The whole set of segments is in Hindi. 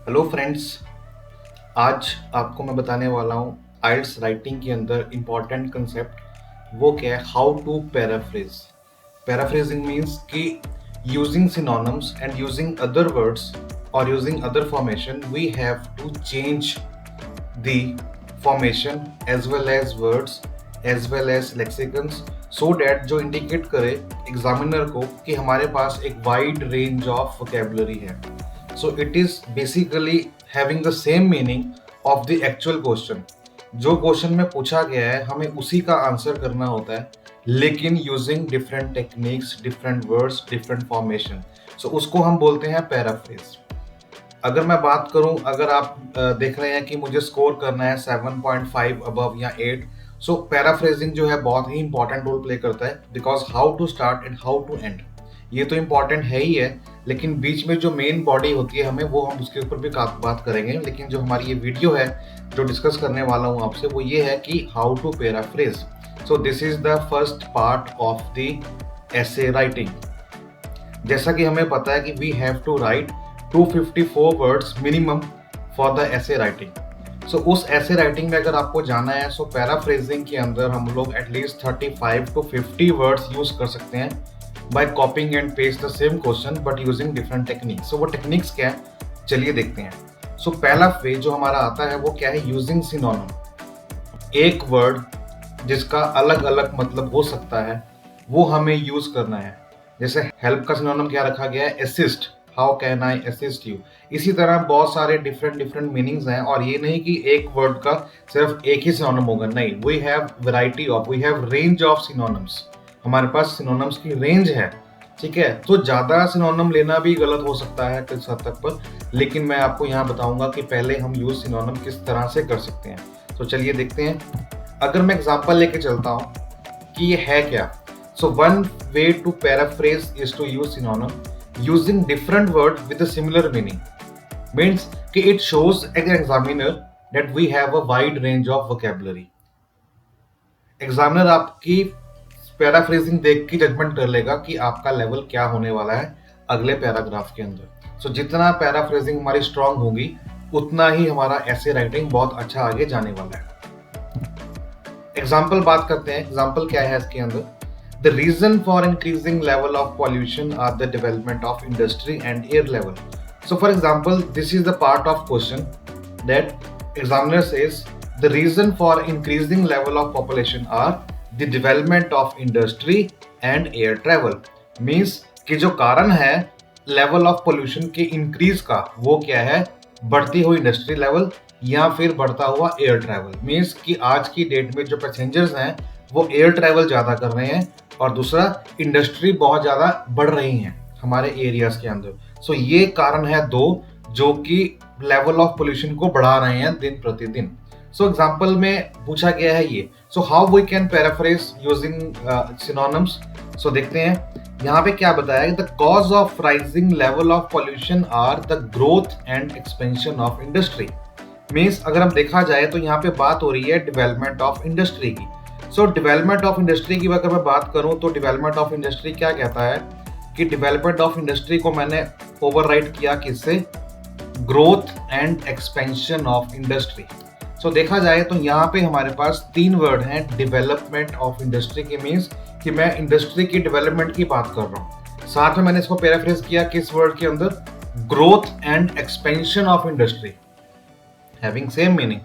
Hello friends. आज आपको मैं बताने वाला हूँ आइल्स राइटिंग के अंदर इम्पॉर्टेंट कंसेप्ट वो क्या है, how to paraphrase. Paraphrasing means कि using synonyms and using other words और using other formation we have to change the formation as well as words as well as lexicons, so that जो इंडिकेट करे एग्जामिनर को कि हमारे पास एक वाइड रेंज ऑफ वोकेबलरी है। So it is basically having the same meaning of the actual question। जो क्वेश्चन में पूछा गया है हमें उसी का आंसर करना होता है, लेकिन using different techniques, different words, different formation. So उसको हम बोलते हैं पैराफ्रेज। अगर मैं बात करूं, अगर आप देख रहे हैं कि मुझे स्कोर करना है 7.5 अबव या 8, सो पैराफ्रेजिंग जो है बहुत ही इंपॉर्टेंट रोल प्ले करता है, because how to start and how to end ये तो इम्पॉर्टेंट है ही है, लेकिन बीच में जो मेन बॉडी होती है हमें वो हम उसके ऊपर भी बात करेंगे। लेकिन जो हमारी ये वीडियो है जो डिस्कस करने वाला हूँ आपसे वो ये है कि how to paraphrase. So this is the first part of the essay writing. जैसा कि हमें पता है कि we have to write 254 words minimum for the essay writing. So उस एसे राइटिंग में अगर आपको जाना है, सो पैराफ्रेजिंग के अंदर हम लोग एटलीस्ट 35 to 50 वर्ड्स यूज कर सकते हैं by copying and paste the same question but using different techniques। so वो techniques क्या है, चलिए देखते हैं। so पहला फेज जो हमारा आता है वो क्या है, using synonym। एक वर्ड जिसका अलग अलग मतलब हो सकता है वो हमें यूज करना है। जैसे हेल्प का सिनोनिम क्या रखा गया है, assist, how can I assist you. इसी तरह बहुत सारे डिफरेंट मीनिंग्स हैं, और ये नहीं कि एक वर्ड का सिर्फ एक ही सिनोनिम होगा, नहीं, we have variety of, we have range of synonyms. हमारे पास सिनोनिम्स की रेंज है, ठीक है। तो ज्यादा सिनोनिम लेना भी गलत हो सकता है कुछ हद तक पर, लेकिन मैं आपको यहाँ बताऊंगा कि पहले हम यूज सिनोनिम किस तरह से कर सकते हैं। तो चलिए देखते हैं। अगर मैं एग्जांपल लेके चलता हूँ कि ये है क्या। So one way to paraphrase is to use synonym using different word with a similar meaning. Means कि it shows an examiner that we have a wide range of vocabulary. Examiner आपकी पैराफ्रेजिंग देख के जजमेंट कर लेगा कि आपका लेवल क्या होने वाला है अगले पैराग्राफ के अंदर। सो जितना पैराफ्रेजिंग हमारी स्ट्रांग होगी उतना ही हमारा ऐसे राइटिंग बहुत अच्छा आगे जाने वाला है। एग्जाम्पल बात करते हैं। एग्जाम्पल क्या है इसके अंदर, the reason for increasing level of pollution are the development of industry and air level. So for example this is the part of question that examiner says the reason for increasing level of population are the development of industry and air travel. Means कि जो कारण है लेवल ऑफ पोल्यूशन के इंक्रीज का वो क्या है, बढ़ती हुई इंडस्ट्री लेवल या फिर बढ़ता हुआ एयर ट्रेवल। मीन्स कि आज की डेट में जो पैसेंजर्स हैं वो एयर ट्रेवल ज़्यादा कर रहे हैं, और दूसरा इंडस्ट्री बहुत ज़्यादा बढ़ रही हैं हमारे एरियाज के अंदर। सो ये कारण है दो जो कि लेवल ऑफ पोल्यूशन को बढ़ा रहे हैं दिन प्रतिदिन। सो एग्जाम्पल में पूछा गया है ये। So how we can paraphrase using synonyms. So देखते हैं यहाँ पे क्या बताया है, the cause of rising level of pollution are the growth and expansion of industry. Means अगर हम देखा जाए तो यहाँ पे बात हो रही है डेवलपमेंट ऑफ इंडस्ट्री की। सो डेवलपमेंट ऑफ इंडस्ट्री की अगर मैं बात करूँ तो डेवलपमेंट ऑफ इंडस्ट्री क्या कहता है कि डेवलपमेंट ऑफ इंडस्ट्री को मैंने ओवरराइड किया किससे, growth and expansion of industry. So देखा जाए तो यहाँ पे हमारे पास तीन वर्ड हैं डेवलपमेंट ऑफ इंडस्ट्री के। मीन्स कि मैं इंडस्ट्री की डेवलपमेंट की बात कर रहा हूँ, साथ में मैंने इसको पैराफ्रेज किया किस वर्ड के अंदर, growth and expansion of industry, having same meaning.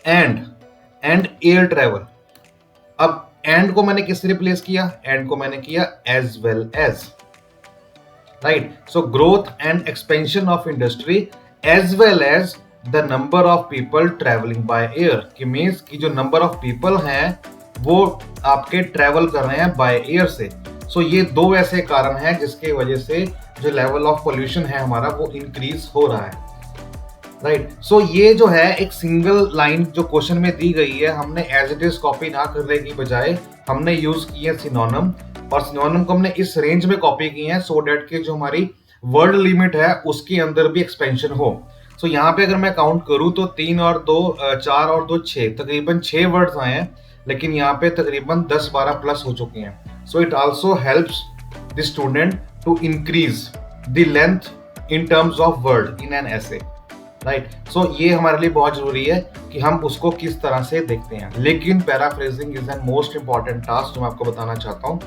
And air travel. अब एंड को मैंने किससे रिप्लेस किया, एंड को मैंने किया as well as, right. So growth and expansion of industry as well as the number of people travelling by air. कि मीन्स कि जो नंबर ऑफ पीपल हैं वो आपके ट्रेवल कर रहे हैं बाय एयर से। सो ये दो ऐसे कारण हैं जिसके वजह से जो लेवल ऑफ पोल्यूशन है हमारा वो इंक्रीज हो रहा है, राइट। सो ये जो है एक सिंगल लाइन जो क्वेश्चन में दी गई है, हमने एज इट इज कॉपी ना करने की बजाय हमने यूज किए सिनोनिम, और सिनोनिम को हमने इस रेंज में कॉपी किए हैं सो डेट के जो हमारी वर्ड लिमिट है उसके अंदर भी एक्सपेंशन हो। सो यहाँ पे अगर मैं काउंट करूँ तो 3 और 2 4 और 2 6, तकरीबन 6 वर्ड्स आए हैं, लेकिन यहाँ पे तकरीबन 10-12 प्लस हो चुके हैं। So it also helps the student to increase the length in terms of word in an essay. Right. So ये हमारे लिए बहुत जरूरी है कि हम उसको किस तरह से देखते हैं। लेकिन paraphrasing is an most important task जो मैं आपको बताना चाहता हूँ।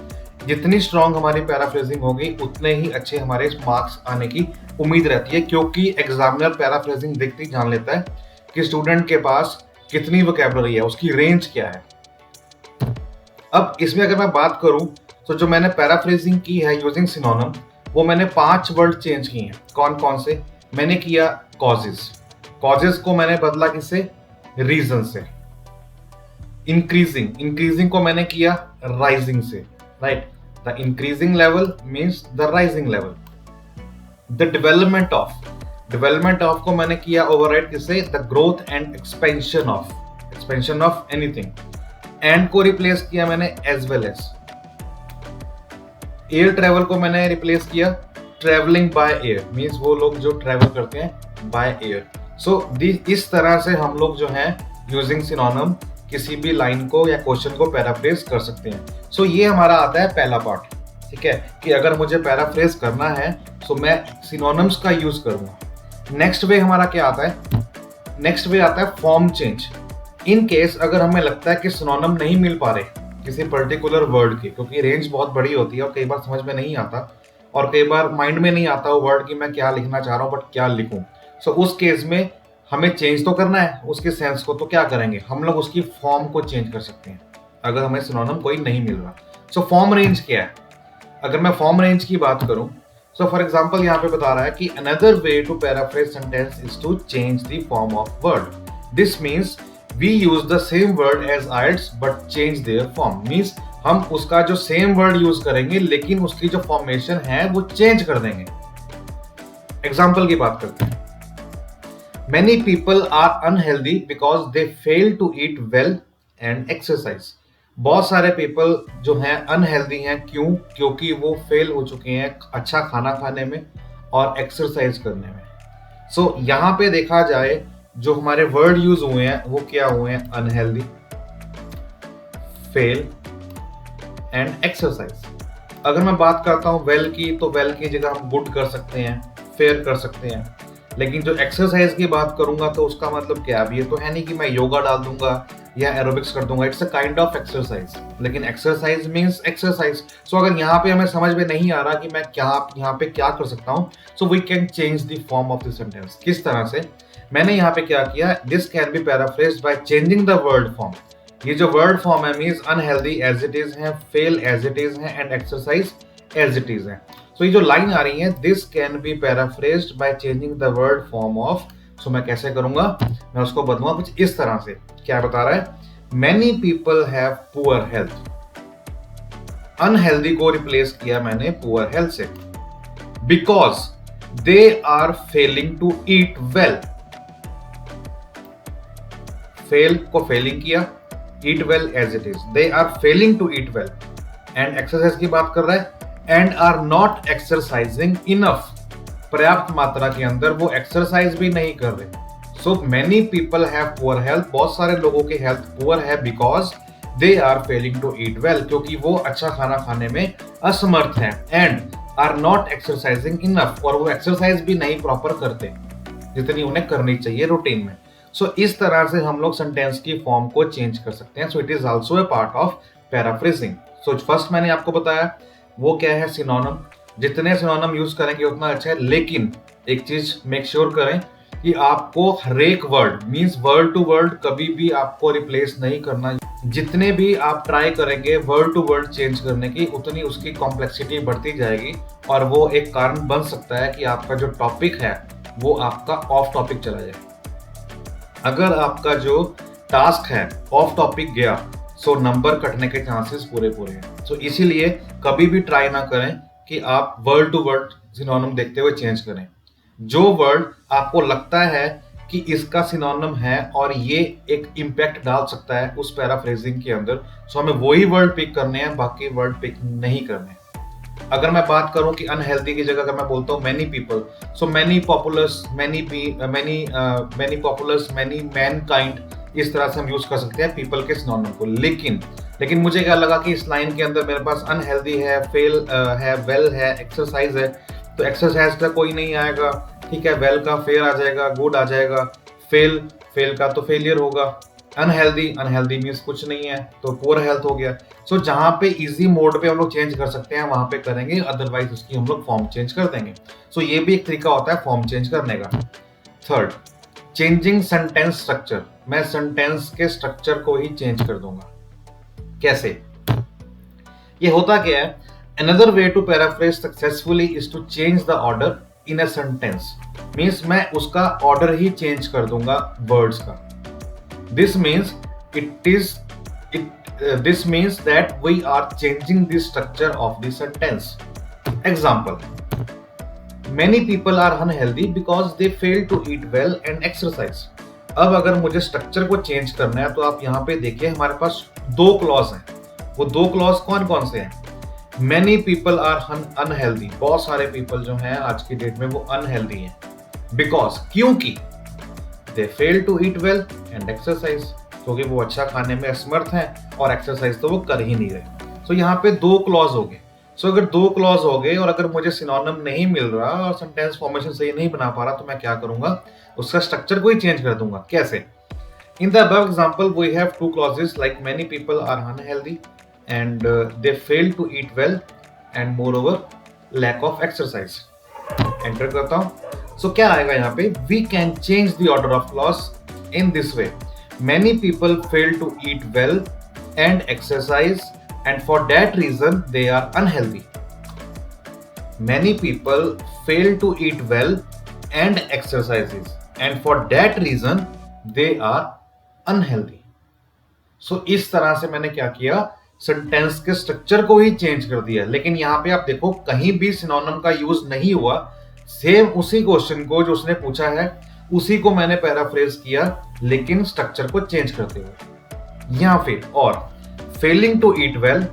जितनी स्ट्रांग हमारी पैराफ्रेजिंग होगी उतने ही अच्छे हमारे मार्क्स आने की उम्मीद रहती है, क्योंकि एग्जामिनर पैराफ्रेजिंग देखते ही जान लेता है कि स्टूडेंट के पास कितनी वोकैबुलरी है, उसकी रेंज क्या है। अब इसमें अगर मैं बात करूं तो जो मैंने पैराफ्रेजिंग की है यूजिंग सिनोनिम, वो मैंने 5 वर्ड चेंज किए हैं। कौन कौन से? मैंने किया कॉजेज, कॉजेज को मैंने बदला किससे? रीजन से। इंक्रीजिंग, इंक्रीजिंग को मैंने किया राइजिंग से, right. The increasing level means the rising level. The development of, development of को मैंने किया ओवरराइड किससे? The growth and expansion of, expansion of anything. And को रिप्लेस किया मैंने as well as. Air travel को मैंने रिप्लेस किया ट्रेवलिंग बाय एयर, मींस वो लोग जो ट्रेवल करते हैं बाय एयर। सो इस तरह से हम लोग जो है यूजिंग सिनोनिम किसी भी लाइन को या क्वेश्चन को पैराफ्रेज कर सकते हैं। सो ये हमारा आता है पहला पार्ट, ठीक है, कि अगर मुझे पैराफ्रेज करना है तो मैं सिनोनिम्स का यूज करूंगा। नेक्स्ट वे हमारा क्या आता है? नेक्स्ट वे आता है फॉर्म चेंज। इन केस अगर हमें लगता है कि सिनोनिम नहीं मिल पा रहे किसी पर्टिकुलर वर्ड के, क्योंकि रेंज बहुत बड़ी होती है और कई बार समझ में नहीं आता और कई बार माइंड में नहीं आता वो वर्ड कि मैं क्या लिखना चाह रहा हूँ बट क्या लिखूं। सो उस केस में हमें चेंज तो करना है उसके सेंस को, तो क्या करेंगे हम लोग? उसकी फॉर्म को चेंज कर सकते हैं अगर हमें सिनोनिम कोई नहीं मिल रहा। सो फॉर्म रेंज क्या है? अगर मैं फॉर्म रेंज की बात करूं, सो फॉर एग्जांपल यहाँ पे बता रहा है कि another way to paraphrase sentence is to change the form of word. This means we use the same word as IELTS but change their form। Means हम उसका जो सेम वर्ड यूज करेंगे लेकिन उसकी जो फॉर्मेशन है वो चेंज कर देंगे। एग्जाम्पल की बात करते हैं। Many people are unhealthy because they fail to eat well and exercise। बहुत सारे पीपल जो हैं अनहेल्दी हैं, क्यों? क्योंकि वो फेल हो चुके हैं अच्छा खाना खाने में और एक्सरसाइज करने में। सो यहाँ पे देखा जाए जो हमारे वर्ड यूज हुए हैं वो क्या हुए हैं? Unhealthy, fail and exercise. अगर मैं बात करता हूं वेल की, तो वेल की जगह हम गुड कर सकते हैं, फेयर कर सकते हैं। लेकिन जो एक्सरसाइज की बात करूंगा तो उसका मतलब क्या? अब ये तो है नहीं कि मैं योगा डाल दूंगा या एरोबिक्स कर दूंगा, it's a kind of exercise. लेकिन एक्सरसाइज मींस एक्सरसाइज। सो अगर यहाँ पे हमें समझ में नहीं आ रहा कि मैं क्या यहाँ पे क्या कर सकता हूँ, so we can change the form of the sentence. किस तरह से? मैंने यहाँ पे क्या किया? This can be paraphrased by changing the word form. ये जो वर्ड फॉर्म है means unhealthy as it is है, फेल एज इट इज है and exercise as it is है। सो ये जो लाइन आ रही है this can be paraphrased by changing the word form of. सो मैं कैसे करूंगा? मैं उसको बदलूंगा कुछ इस तरह से। क्या बता रहा है? Many people have poor health. Unhealthy को रिप्लेस किया मैंने पुअर हेल्थ से। Because they are failing to eat well. Fail को फेलिंग किया, eat well as it is. They are failing to eat well. And exercise की बात कर रहा है, and are not exercising enough. पर्याप्त मात्रा के अंदर वो एक्सरसाइज भी नहीं कर रहे। So many people have poor health. बहुत सारे लोगों की हेल्थ पुअर है because they are failing to eat well, क्योंकि वो अच्छा खाना खाने में असमर्थ हैं। And are not exercising enough, और वो एक्सरसाइज भी नहीं प्रॉपर करते जितनी उन्हें करनी चाहिए रूटीन में। सो इस तरह से हम लोग सेंटेंस की फॉर्म को चेंज कर सकते हैं। So it is also a part of paraphrasing. So first मैंने आपको बताया वो क्या है? सिनोनिम। जितने सिनोनिम यूज करेंगे उतना अच्छा है, लेकिन एक चीज मेक श्योर करें कि आपको हर एक word means word to word कभी भी आपको रिप्लेस नहीं करना। जितने भी आप ट्राई करेंगे वर्ड टू वर्ड चेंज करने की, उतनी उसकी कॉम्प्लेक्सिटी बढ़ती जाएगी और वो एक कारण बन सकता है कि आपका जो टॉपिक है वो आपका ऑफ टॉपिक चला जाए। अगर आपका जो टास्क है ऑफ टॉपिक गया, सो नंबर कटने के चांसेस पूरे हैं। सो इसीलिए कभी भी ट्राई ना करें कि आप वर्ड टू वर्ड सिनोनिम देखते हुए चेंज करें। जो वर्ड आपको लगता है कि इसका सिनोनिम है और ये एक इम्पैक्ट डाल सकता है उस पैराफ्रेजिंग के अंदर, सो हमें वही वर्ड पिक करने हैं, बाकी वर्ड पिक नहीं करने। अगर मैं बात करूं कि अनहेल्दी की जगह अगर मैं बोलता हूं many people, so many populace, many populace, many Mankind, इस तरह से हम यूज कर सकते हैं पीपल के सिनोनिम को। लेकिन मुझे क्या लगा कि इस लाइन के अंदर मेरे पास अनहेल्दी है, फेल है, वेल है, एक्सरसाइज है, तो एक्सरसाइज का कोई नहीं आएगा, ठीक है, वेल का फेयर आ जाएगा, गुड आ जाएगा, फेल फेल का तो फेलियर होगा, अनहेल्दी अनहेल्दी मीन्स कुछ नहीं है तो पुअर हेल्थ हो गया। सो जहां पे इजी मोड पे हम लोग चेंज कर सकते हैं वहां पे करेंगे, अदरवाइज उसकी हम लोग फॉर्म चेंज कर देंगे। सो ये भी एक तरीका होता है फॉर्म चेंज करने का। Third, changing sentence structure. मैं सेंटेंस के स्ट्रक्चर को ही चेंज कर दूंगा। कैसे? ये होता क्या है? Another way to paraphrase successfully is to change the order in a sentence. Means मैं उसका ऑर्डर ही चेंज कर दूंगा वर्ड्स का। This means this means that we are changing the structure of the sentence. Example: many people are unhealthy because they fail to eat well and exercise. अब अगर मुझे स्ट्रक्चर को चेंज करना है तो आप यहाँ पे देखिए हमारे पास दो क्लॉज हैं। वो दो क्लॉज कौन कौन से हैं? Many people are unhealthy, बहुत सारे पीपल जो हैं आज की डेट में वो अनहेल्दी हैं। बिकॉज, क्योंकि they fail to eat well and exercise, क्योंकि वो अच्छा खाने में असमर्थ हैं और एक्सरसाइज तो वो कर ही नहीं रहे। सो यहाँ पे दो क्लॉज हो गए। सो अगर दो क्लॉज हो गए और अगर मुझे सिनोनिम नहीं मिल रहा और सेंटेंस फॉर्मेशन सही नहीं बना पा रहा तो मैं क्या करूंगा? उसका स्ट्रक्चर को ही चेंज कर दूंगा। कैसे? In the above example we have two clauses like many people are unhealthy and they fail to eat well and moreover lack of exercise. Enter करता हूँ। So क्या आएगा यहाँ पे? We can change the order of clause in this way. Many people fail to eat well and exercise and for that reason they are unhealthy. Many people fail to eat well and exercises and for that reason they are unhealthy. So इस तरह से मैंने क्या किया? सेंटेंस के स्ट्रक्चर को ही चेंज कर दिया। लेकिन यहाँ पे आप देखो कहीं भी सिनोनिम का यूज नहीं हुआ। सेम उसी क्वेश्चन को जो उसने पूछा है उसी को मैंने पैराफ्रेज किया लेकिन स्ट्रक्चर को चेंज करते हुए। या फिर और failing to eat well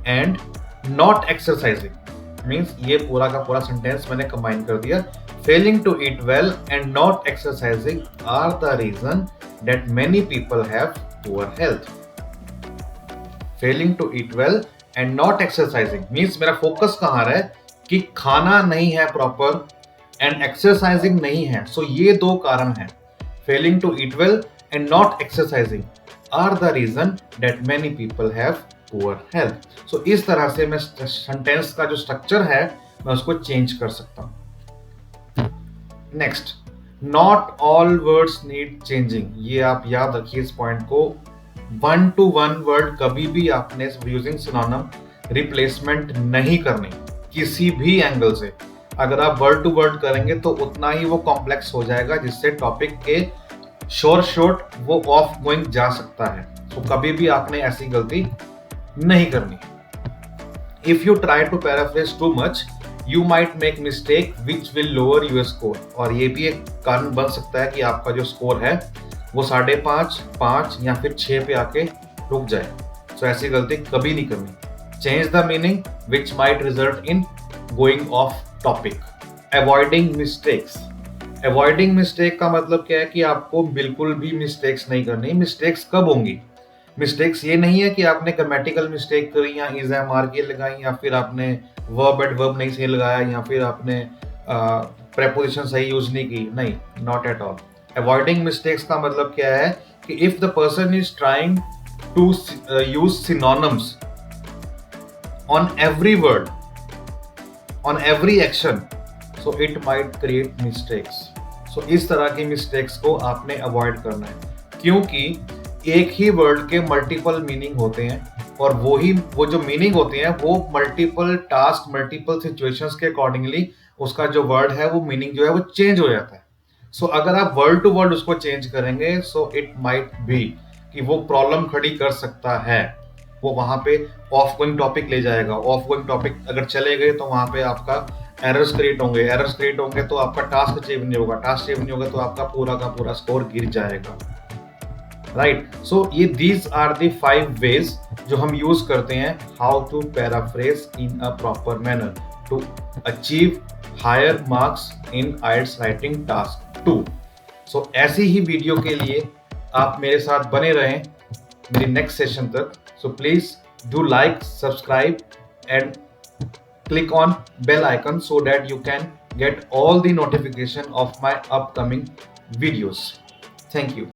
and not exercising means ये पूरा का पूरा सेंटेंस मैंने कंबाइन कर दिया। Failing to eat well and not exercising are the reason that many people have poor health. Failing to eat well and not exercising means मेरा फोकस कहाँ है कि खाना नहीं है प्रॉपर एंड एक्सरसाइजिंग नहीं है। सो ये दो कारण हैं। Failing to eat well and not exercising are the reason that many people have poor health. So इस तरह से मैं सेंटेंस का जो स्ट्रक्चर है मैं उसको चेंज कर सकता हूं। Next, not all words need changing. ये आप याद रखिए इस पॉइंट को। 1 to 1 वर्ड कभी भी आपने यूजिंग सिनोनिम रिप्लेसमेंट नहीं करनी किसी भी एंगल से। अगर आप वर्ड टू वर्ड करेंगे तो उतना ही वो कॉम्प्लेक्स हो जाएगा जिससे टॉपिक के शॉर्ट वो ऑफ गोइंग जा सकता है। तो कभी भी आपने ऐसी गलती नहीं करनी। If you try to paraphrase too much you might make mistake which will lower your score. और ये भी एक कारण बन सकता है कि आपका जो स्कोर है वो 5.5, 5 या फिर 6 पे आके रुक जाए। सो ऐसी गलती कभी नहीं करनी। Change the meaning which might result in going of topic. Avoiding mistakes. Avoiding mistake का मतलब क्या है कि आपको बिल्कुल भी मिस्टेक्स नहीं करनी। मिस्टेक्स कब होंगी? मिस्टेक्स ये नहीं है कि आपने ग्रामेटिकल मिस्टेक करी या इज एम आर के लगाई या फिर आपने वर्ब एट वर्ब नहीं सही लगाया या फिर आपने प्रेपोजिशन सही यूज नहीं की। नहीं, not at all. Avoiding mistakes का मतलब क्या है कि if the person is trying to use synonyms on every word, on every action, so it might create mistakes. So इस तरह की मिस्टेक्स को आपने अवॉइड करना है क्योंकि एक ही वर्ड के मल्टीपल मीनिंग होते हैं और वो जो मीनिंग होते हैं वो मल्टीपल टास्क, मल्टीपल सिचुएशंस के अकॉर्डिंगली उसका जो वर्ड है वो मीनिंग जो है वो चेंज हो जाता है। सो अगर आप वर्ड टू वर्ड उसको चेंज करेंगे सो इट माइट बी कि वो प्रॉब्लम खड़ी कर सकता है। वो वहां पे ऑफ गोइंग टॉपिक ले जाएगा। ऑफ गोइंग टॉपिक अगर चले गए तो वहां पे आपका एरर्स क्रिएट होंगे। एरर्स क्रिएट होंगे तो आपका टास्क अचीव नहीं होगा। टास्क अचीव नहीं होगा तो आपका पूरा का पूरा स्कोर गिर जाएगा। राइट। सो ये दीज आर द 5 वेज जो हम यूज करते हैं how to paraphrase in a proper manner to achieve higher marks in IELTS writing task 2। So ऐसी ही वीडियो के लिए आप मेरे साथ बने रहें मेरी नेक्स्ट सेशन तक। So please do like, subscribe and click on bell icon so that you can get all the notification of my upcoming videos. Thank you.